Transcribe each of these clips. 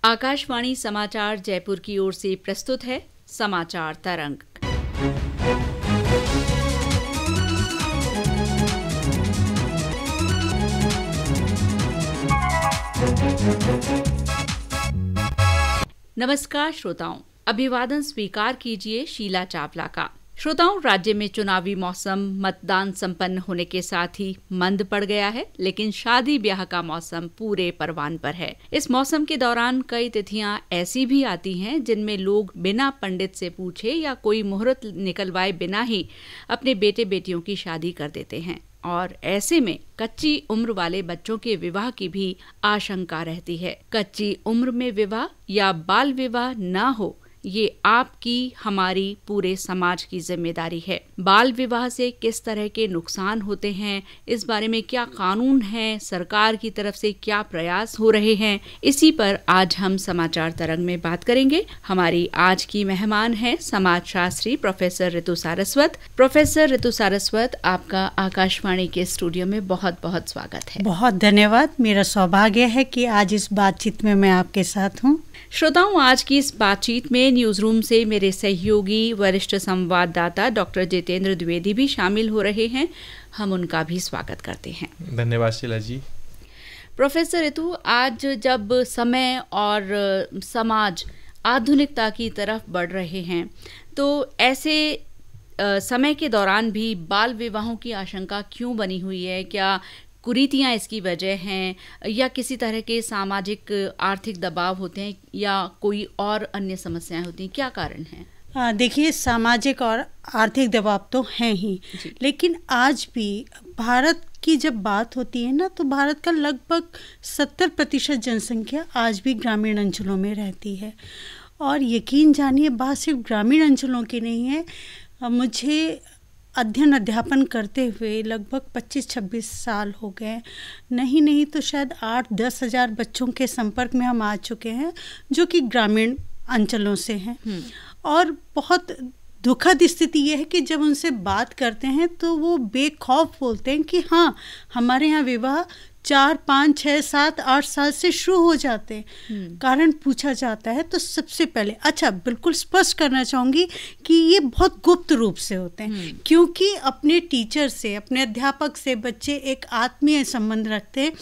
आकाशवाणी समाचार जयपुर की ओर से प्रस्तुत है समाचार तरंग। नमस्कार श्रोताओं, अभिवादन स्वीकार कीजिए शीला चावला का। श्रोताओं, राज्य में चुनावी मौसम मतदान संपन्न होने के साथ ही मंद पड़ गया है, लेकिन शादी ब्याह का मौसम पूरे परवान पर है। इस मौसम के दौरान कई तिथियां ऐसी भी आती हैं जिनमें लोग बिना पंडित से पूछे या कोई मुहूर्त निकलवाए बिना ही अपने बेटे बेटियों की शादी कर देते हैं, और ऐसे में कच्ची उम्र वाले बच्चों के विवाह की भी आशंका रहती है। कच्ची उम्र में विवाह या बाल विवाह न हो, ये आपकी हमारी पूरे समाज की जिम्मेदारी है। बाल विवाह से किस तरह के नुकसान होते हैं, इस बारे में क्या कानून है, सरकार की तरफ से क्या प्रयास हो रहे हैं, इसी पर आज हम समाचार तरंग में बात करेंगे। हमारी आज की मेहमान है समाजशास्त्री प्रोफेसर ऋतु सारस्वत। प्रोफेसर ऋतु सारस्वत, आपका आकाशवाणी के स्टूडियो में बहुत बहुत स्वागत है। बहुत धन्यवाद। मेरा सौभाग्य है कि आज इस बातचीत में मैं आपके साथ हूँ। श्रोताओं, आज की इस बातचीत में न्यूज रूम से मेरे सहयोगी वरिष्ठ संवाददाता डॉक्टर जितेंद्र द्विवेदी भी शामिल हो रहे हैं। हम उनका भी स्वागत करते हैं। धन्यवाद शीला जी। प्रोफेसर ऋतु, आज जब समय और समाज आधुनिकता की तरफ बढ़ रहे हैं, तो ऐसे समय के दौरान भी बाल विवाहों की आशंका क्यों बनी हुई है? क्या कुरीतियां इसकी वजह हैं, या किसी तरह के सामाजिक आर्थिक दबाव होते हैं, या कोई और अन्य समस्याएं होती हैं? क्या कारण है? देखिए, सामाजिक और आर्थिक दबाव तो हैं ही, लेकिन आज भी भारत की जब बात होती है ना, तो भारत का लगभग 70% जनसंख्या आज भी ग्रामीण अंचलों में रहती है। और यकीन जानिए, बात सिर्फ ग्रामीण अंचलों की नहीं है। मुझे अध्यापन करते हुए लगभग 25-26 साल हो गए। नहीं तो शायद 8-10 हज़ार बच्चों के संपर्क में हम आ चुके हैं जो कि ग्रामीण अंचलों से हैं। और बहुत दुखद स्थिति यह है कि जब उनसे बात करते हैं तो वो बेखौफ बोलते हैं कि हाँ, हमारे यहाँ विवाह 4, 5, 6, 7, 8 साल से शुरू हो जाते हैं। कारण पूछा जाता है तो सबसे पहले बिल्कुल स्पष्ट करना चाहूँगी कि ये बहुत गुप्त रूप से होते हैं, क्योंकि अपने टीचर से, अपने अध्यापक से बच्चे एक आत्मीय संबंध रखते हैं,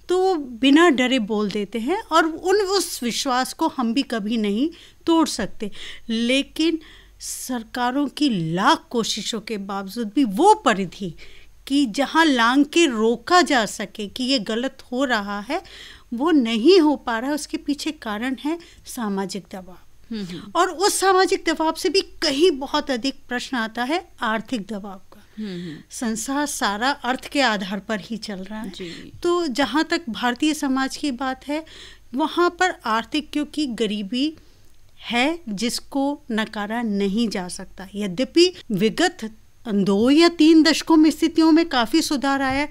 तो वो बिना डरे बोल देते हैं, और उस विश्वास को हम भी कभी नहीं तोड़ सकते। लेकिन सरकारों की लाख कोशिशों के बावजूद भी वो परिधि कि जहाँ लांग के रोका जा सके कि ये गलत हो रहा है, वो नहीं हो पा रहा है। उसके पीछे कारण है सामाजिक दबाव। और उस सामाजिक दबाव से भी कहीं बहुत अधिक प्रश्न आता है आर्थिक दबाव का। संसार सारा अर्थ के आधार पर ही चल रहा है। तो जहाँ तक भारतीय समाज की बात है, वहाँ पर आर्थिक, क्योंकि गरीबी है जिसको नकारा नहीं जा सकता। यद्यपि विगत 2 या 3 दशकों में स्थितियों में काफ़ी सुधार आया,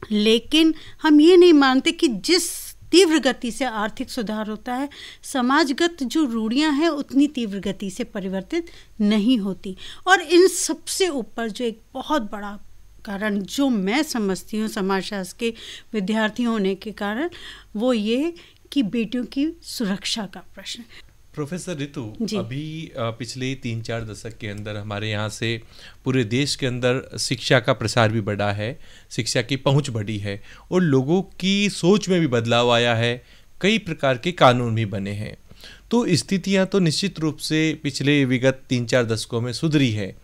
लेकिन हम ये नहीं मानते कि जिस तीव्र गति से आर्थिक सुधार होता है, समाजगत जो रूढ़ियां हैं उतनी तीव्र गति से परिवर्तित नहीं होती। और इन सबसे ऊपर जो एक बहुत बड़ा कारण जो मैं समझती हूँ समाजशास्त्र के विद्यार्थी होने के कारण, वो ये कि बेटियों की सुरक्षा का प्रश्न। प्रोफेसर ऋतु, अभी पिछले 3-4 दशक के अंदर हमारे यहाँ से पूरे देश के अंदर शिक्षा का प्रसार भी बढ़ा है, शिक्षा की पहुँच बढ़ी है, और लोगों की सोच में भी बदलाव आया है। कई प्रकार के कानून भी बने हैं। तो स्थितियाँ तो निश्चित रूप से पिछले विगत 3-4 दशकों में सुधरी है।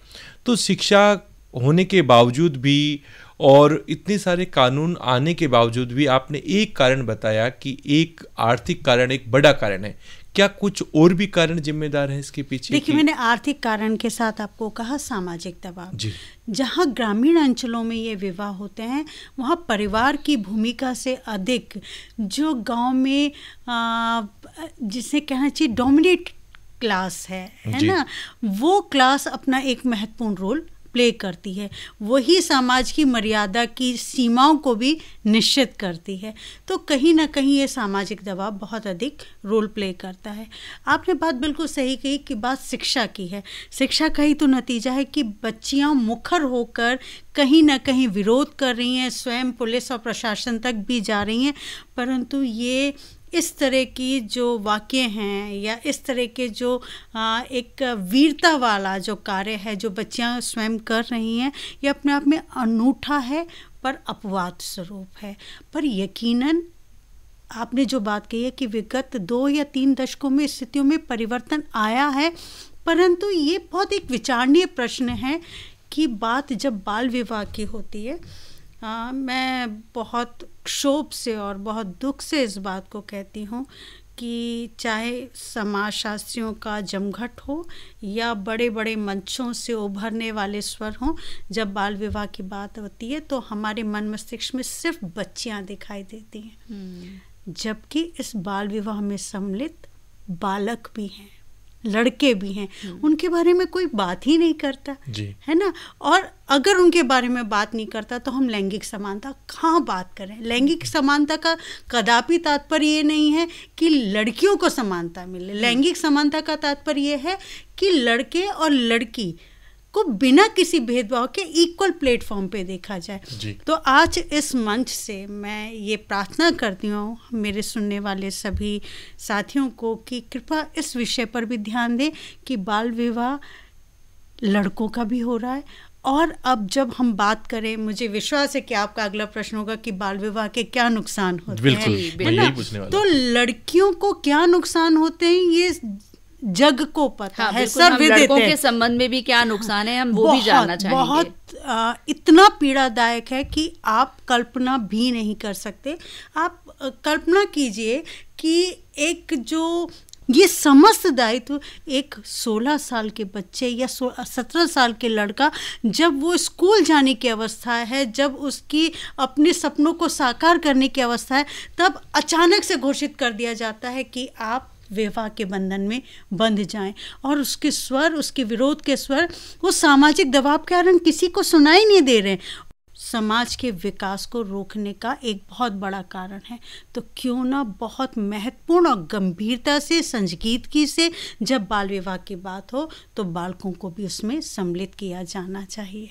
तो शिक्षा होने के बावजूद भी और इतने सारे कानून आने के बावजूद भी आपने एक कारण बताया कि एक आर्थिक कारण एक बड़ा कारण है। क्या कुछ और भी कारण जिम्मेदार हैं इसके पीछे? देखिए, मैंने आर्थिक कारण के साथ आपको कहा सामाजिक दबाव। जहाँ ग्रामीण अंचलों में ये विवाह होते हैं, वहाँ परिवार की भूमिका से अधिक जो गांव में जिसे कहना चाहिए डोमिनेट क्लास है ना, वो क्लास अपना एक महत्वपूर्ण रोल प्ले करती है। वही समाज की मर्यादा की सीमाओं को भी निश्चित करती है। तो कहीं ना कहीं ये सामाजिक दबाव बहुत अधिक रोल प्ले करता है। आपने बात बिल्कुल सही कही कि बात शिक्षा की है। शिक्षा का ही तो नतीजा है कि बच्चियां मुखर होकर कहीं ना कहीं विरोध कर रही हैं, स्वयं पुलिस और प्रशासन तक भी जा रही हैं, परंतु ये इस तरह की जो वाक्य हैं या इस तरह के जो एक वीरता वाला जो कार्य है जो बच्चियां स्वयं कर रही हैं, ये अपने आप में अनूठा है पर अपवाद स्वरूप है। पर यकीनन आपने जो बात कही है कि विगत 2 या 3 दशकों में स्थितियों में परिवर्तन आया है, परंतु ये बहुत एक विचारणीय प्रश्न है कि बात जब बाल विवाह की होती है, मैं बहुत क्षोभ से और बहुत दुख से इस बात को कहती हूँ कि चाहे समाजशास्त्रियों का जमघट हो या बड़े बड़े मंचों से उभरने वाले स्वर हों, जब बाल विवाह की बात होती है तो हमारे मन मस्तिष्क में सिर्फ बच्चियां दिखाई देती हैं, जबकि इस बाल विवाह में सम्मिलित बालक भी हैं, लड़के भी हैं, उनके बारे में कोई बात ही नहीं करता है ना। और अगर उनके बारे में बात नहीं करता तो हम लैंगिक समानता कहाँ बात करें। लैंगिक समानता का कदापि तात्पर्य ये नहीं है कि लड़कियों को समानता मिले। लैंगिक समानता का तात्पर्य ये है कि लड़के और लड़की को बिना किसी भेदभाव के इक्वल प्लेटफॉर्म पे देखा जाए। तो आज इस मंच से मैं ये प्रार्थना करती हूँ मेरे सुनने वाले सभी साथियों को कि कृपया इस विषय पर भी ध्यान दें कि बाल विवाह लड़कों का भी हो रहा है। और अब जब हम बात करें, मुझे विश्वास है कि आपका अगला प्रश्न होगा कि बाल विवाह के क्या नुकसान होते हैं, है ना। तो लड़कियों को क्या नुकसान होते हैं ये जग को पता है, सब लड़कों के संबंध में भी क्या नुकसान है हम वो भी जानना चाहेंगे। बहुत इतना पीड़ादायक है कि आप कल्पना भी नहीं कर सकते। आप कल्पना कीजिए कि एक जो ये समस्त दायित्व एक 16 साल के बच्चे या 17 साल के लड़का, जब वो स्कूल जाने की अवस्था है, जब उसकी अपने सपनों को साकार करने की अवस्था है, तब अचानक से घोषित कर दिया जाता है कि आप विवाह के बंधन में बंध जाएं। और उसके स्वर, उसके विरोध के स्वर वो सामाजिक दबाव के कारण किसी को सुनाई नहीं दे रहे, समाज के विकास को रोकने का एक बहुत बड़ा कारण है। तो क्यों ना बहुत महत्वपूर्ण और गंभीरता से, संजीदगी से जब बाल विवाह की बात हो तो बालकों को भी उसमें सम्मिलित किया जाना चाहिए।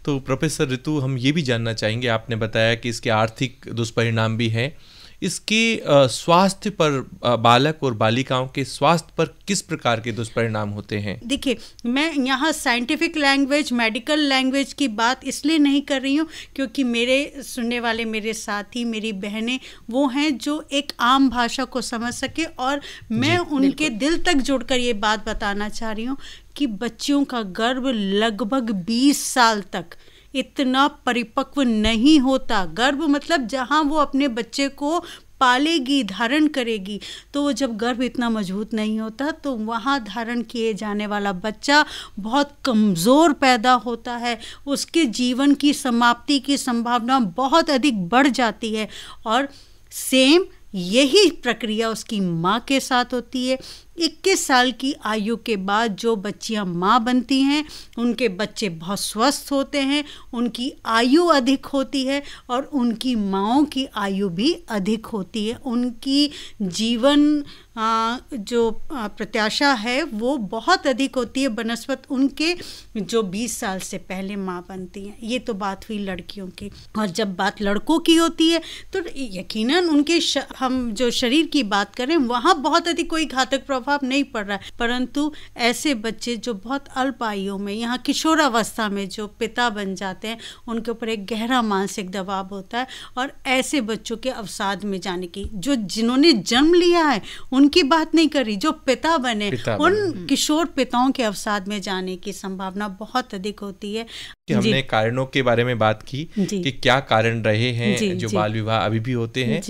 तो प्रोफेसर ऋतु, हम ये भी जानना चाहेंगे, आपने बताया कि इसके आर्थिक दुष्परिणाम भी हैं, इसके स्वास्थ्य पर, बालक और बालिकाओं के स्वास्थ्य पर किस प्रकार के दुष्परिणाम होते हैं? देखिए, मैं यहाँ साइंटिफिक लैंग्वेज, मेडिकल लैंग्वेज की बात इसलिए नहीं कर रही हूँ क्योंकि मेरे सुनने वाले मेरे साथी, मेरी बहनें वो हैं जो एक आम भाषा को समझ सके, और मैं उनके दिल तक जुड़कर ये बात बताना चाह रही हूँ कि बच्चियों का गर्भ लगभग 20 साल तक इतना परिपक्व नहीं होता। गर्भ मतलब जहाँ वो अपने बच्चे को पालेगी, धारण करेगी, तो वो जब गर्भ इतना मजबूत नहीं होता तो वहाँ धारण किए जाने वाला बच्चा बहुत कमज़ोर पैदा होता है, उसके जीवन की समाप्ति की संभावना बहुत अधिक बढ़ जाती है। और सेम यही प्रक्रिया उसकी माँ के साथ होती है। 21 साल की आयु के बाद जो बच्चियां माँ बनती हैं उनके बच्चे बहुत स्वस्थ होते हैं, उनकी आयु अधिक होती है और उनकी माँओं की आयु भी अधिक होती है। उनकी जीवन जो प्रत्याशा है वो बहुत अधिक होती है बनस्पत उनके जो 20 साल से पहले माँ बनती हैं। ये तो बात हुई लड़कियों की। और जब बात लड़कों की होती है तो यकीनन उनके हम जो शरीर की बात करें वहाँ बहुत अधिक कोई घातक प्रभाव नहीं पड़ रहा है, परंतु ऐसे बच्चे जो बहुत अल्प आयु में, यहाँ किशोरावस्था में जो पिता बन जाते हैं, उनके ऊपर एक गहरा मानसिक दबाव होता है। और ऐसे बच्चों के अवसाद में जाने की, जो जिन्होंने जन्म लिया है उनकी बात नहीं कर रही, जो पिता बने उन किशोर पिताओं के अवसाद में जाने की संभावना बहुत अधिक होती है। कि हमने कारणों के बारे में बात की कि क्या कारण रहे हैं जो बाल विवाह अभी भी होते हैं।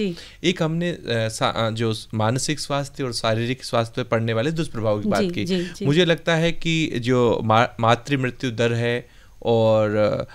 एक हमने जो मानसिक स्वास्थ्य और शारीरिक स्वास्थ्य पर पड़ने वाले दुष्प्रभाव की बात की। मुझे लगता है कि जो मातृ मृत्यु दर है और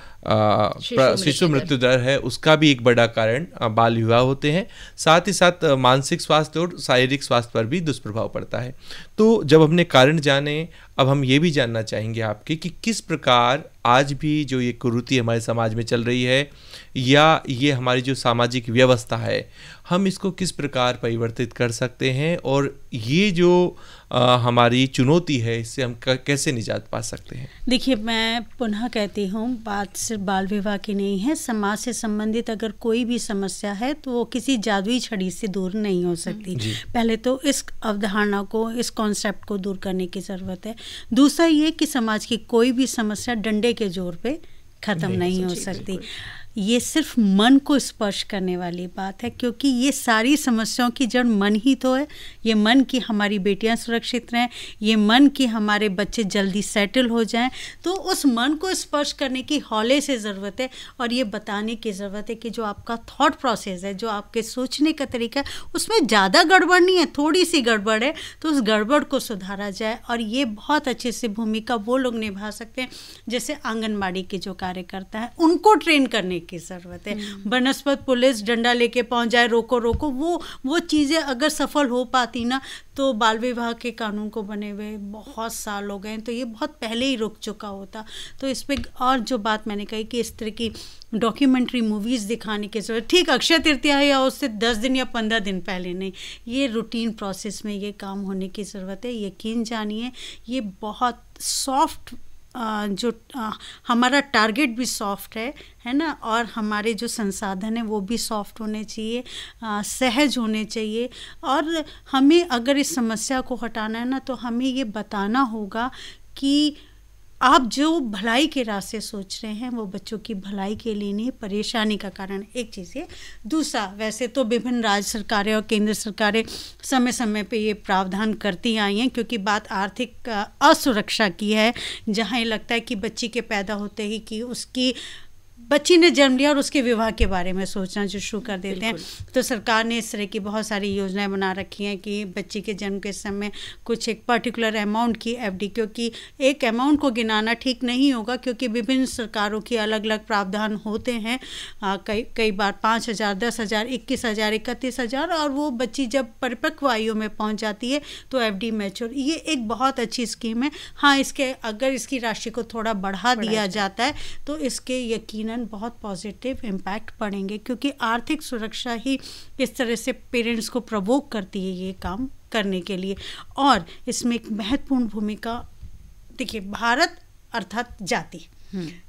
शिशु मृत्यु दर है, उसका भी एक बड़ा कारण बाल विवाह होते हैं। साथ ही साथ मानसिक स्वास्थ्य और शारीरिक स्वास्थ्य पर भी दुष्प्रभाव पड़ता है। तो जब हमने कारण जाने, अब हम ये भी जानना चाहेंगे आपके कि किस प्रकार आज भी जो ये कुरीति हमारे समाज में चल रही है या ये हमारी जो सामाजिक व्यवस्था है, हम इसको किस प्रकार परिवर्तित कर सकते हैं और ये जो हमारी चुनौती है इससे हम कैसे निजात पा सकते हैं? देखिए, मैं पुनः कहती हूँ, बात सिर्फ बाल विवाह की नहीं है। समाज से संबंधित अगर कोई भी समस्या है तो वो किसी जादुई छड़ी से दूर नहीं हो सकती। पहले तो इस अवधारणा को, इस कॉन्सेप्ट को दूर करने की ज़रूरत है। दूसरा ये कि समाज की कोई भी समस्या डंडे के जोर पे ख़त्म नहीं हो सकती। ये सिर्फ मन को स्पर्श करने वाली बात है, क्योंकि ये सारी समस्याओं की जड़ मन ही तो है। ये मन की हमारी बेटियां सुरक्षित रहें, ये मन की हमारे बच्चे जल्दी सेटल हो जाएं, तो उस मन को स्पर्श करने की हौले से ज़रूरत है। और ये बताने की ज़रूरत है कि जो आपका थॉट प्रोसेस है, जो आपके सोचने का तरीका है, उसमें ज़्यादा गड़बड़ नहीं है, थोड़ी सी गड़बड़ है, तो उस गड़बड़ को सुधारा जाए। और ये बहुत अच्छे से भूमिका वो लोग निभा सकते हैं जैसे आंगनबाड़ी के जो कार्यकर्ता हैं, उनको ट्रेन करने की ज़रूरत है। बनस्पत पुलिस डंडा लेके पहुंच जाए, रोको रोको, वो चीज़ें अगर सफल हो पाती ना, तो बाल विवाह के कानून को बने हुए बहुत साल हो गए, तो ये बहुत पहले ही रुक चुका होता। तो इस पर और जो बात मैंने कही कि इस तरह की डॉक्यूमेंट्री मूवीज़ दिखाने की ज़रूरत, ठीक अक्षय तृतीया है या उससे 10 दिन या 15 दिन पहले नहीं, ये रूटीन प्रोसेस में ये काम होने की ज़रूरत है। यकीन जानिए, ये बहुत सॉफ्ट, जो हमारा टारगेट भी सॉफ्ट है ना, और हमारे जो संसाधन हैं वो भी सॉफ्ट होने चाहिए, सहज होने चाहिए। और हमें अगर इस समस्या को हटाना है ना, तो हमें ये बताना होगा कि आप जो भलाई के रास्ते सोच रहे हैं वो बच्चों की भलाई के लिए नहीं, परेशानी का कारण एक चीज़ है। दूसरा, वैसे तो विभिन्न राज्य सरकारें और केंद्र सरकारें समय समय पे ये प्रावधान करती आई हैं, क्योंकि बात आर्थिक असुरक्षा की है, जहाँ ये लगता है कि बच्ची के पैदा होते ही कि उसकी बच्ची ने जन्म लिया और उसके विवाह के बारे में सोचना जो शुरू कर देते हैं। तो सरकार ने इस तरह की बहुत सारी योजनाएं बना रखी हैं कि बच्ची के जन्म के समय कुछ एक पर्टिकुलर अमाउंट की एफडी, क्योंकि एक अमाउंट को गिनाना ठीक नहीं होगा, क्योंकि विभिन्न सरकारों की अलग अलग प्रावधान होते हैं। कई बार 5,000, 10,000, 21,000, 31,000, और वो बच्ची जब परिपक्व आयु में पहुँच जाती है तो एफडी मैच्योर। ये एक बहुत अच्छी स्कीम है। हाँ, अगर इसकी राशि को थोड़ा बढ़ा दिया जाता है तो इसके यकीनन बहुत पॉजिटिव इम्पैक्ट पड़ेंगे, क्योंकि आर्थिक सुरक्षा ही इस तरह से पेरेंट्स को प्रवोक करती है ये काम करने के लिए। और इसमें एक महत्वपूर्ण भूमिका, देखिए, भारत अर्थात जाति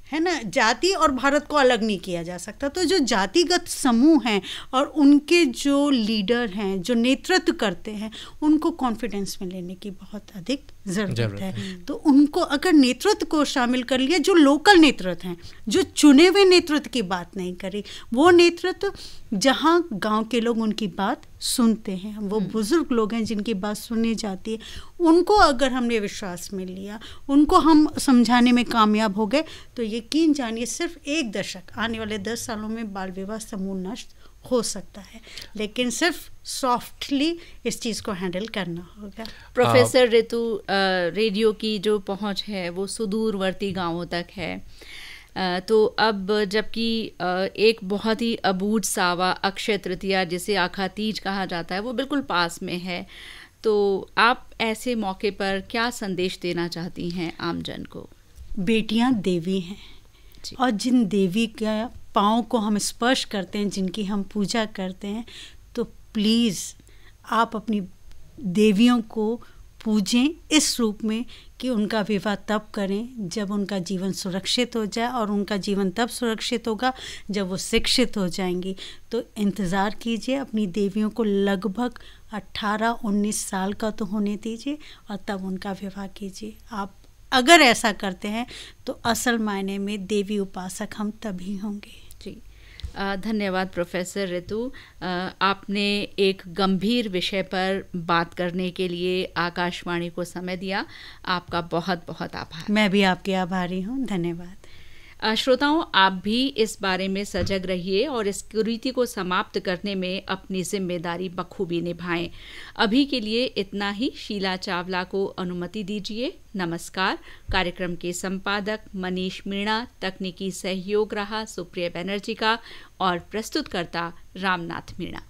है ना, जाति और भारत को अलग नहीं किया जा सकता। तो जो जातिगत समूह हैं और उनके जो लीडर हैं, जो नेतृत्व करते हैं, उनको कॉन्फिडेंस में लेने की बहुत अधिक ज़रूरत है। तो उनको अगर नेतृत्व को शामिल कर लिया, जो लोकल नेतृत्व हैं, जो चुने हुए नेतृत्व की बात नहीं करी, वो नेतृत्व जहाँ गांव के लोग उनकी बात सुनते हैं, वो बुजुर्ग लोग हैं जिनकी बात सुनी जाती है, उनको अगर हमने विश्वास में लिया, उनको हम समझाने में कामयाब हो गए, तो यकीन जानिए सिर्फ एक दशक, आने वाले 10 सालों में बाल विवाह समूल नष्ट हो सकता है। लेकिन सिर्फ सॉफ्टली इस चीज़ को हैंडल करना होगा। प्रोफेसर ऋतु, रेडियो की जो पहुंच है वो सुदूरवर्ती गांवों तक है, तो अब जबकि एक बहुत ही अबूझ सावा अक्षय तृतीया, जिसे आखा तीज कहा जाता है, वो बिल्कुल पास में है, तो आप ऐसे मौके पर क्या संदेश देना चाहती हैं आमजन को? बेटियां देवी हैं, और जिन देवी के पाँव को हम स्पर्श करते हैं, जिनकी हम पूजा करते हैं, तो प्लीज़ आप अपनी देवियों को पूजें इस रूप में कि उनका विवाह तब करें जब उनका जीवन सुरक्षित हो जाए, और उनका जीवन तब सुरक्षित होगा जब वो शिक्षित हो जाएंगी। तो इंतज़ार कीजिए, अपनी देवियों को लगभग 18-19 साल का तो होने दीजिए और तब उनका विवाह कीजिए। आप अगर ऐसा करते हैं तो असल मायने में देवी उपासक हम तभी होंगे। जी, धन्यवाद प्रोफेसर ऋतु। आपने एक गंभीर विषय पर बात करने के लिए आकाशवाणी को समय दिया, आपका बहुत बहुत आभार। मैं भी आपकी आभारी हूँ, धन्यवाद। श्रोताओं, आप भी इस बारे में सजग रहिए और इस कुरीति को समाप्त करने में अपनी जिम्मेदारी बखूबी निभाएं। अभी के लिए इतना ही। शीला चावला को अनुमति दीजिए। नमस्कार। कार्यक्रम के संपादक मनीष मीणा, तकनीकी सहयोग रहा सुप्रिया बनर्जी का, और प्रस्तुतकर्ता रामनाथ मीणा।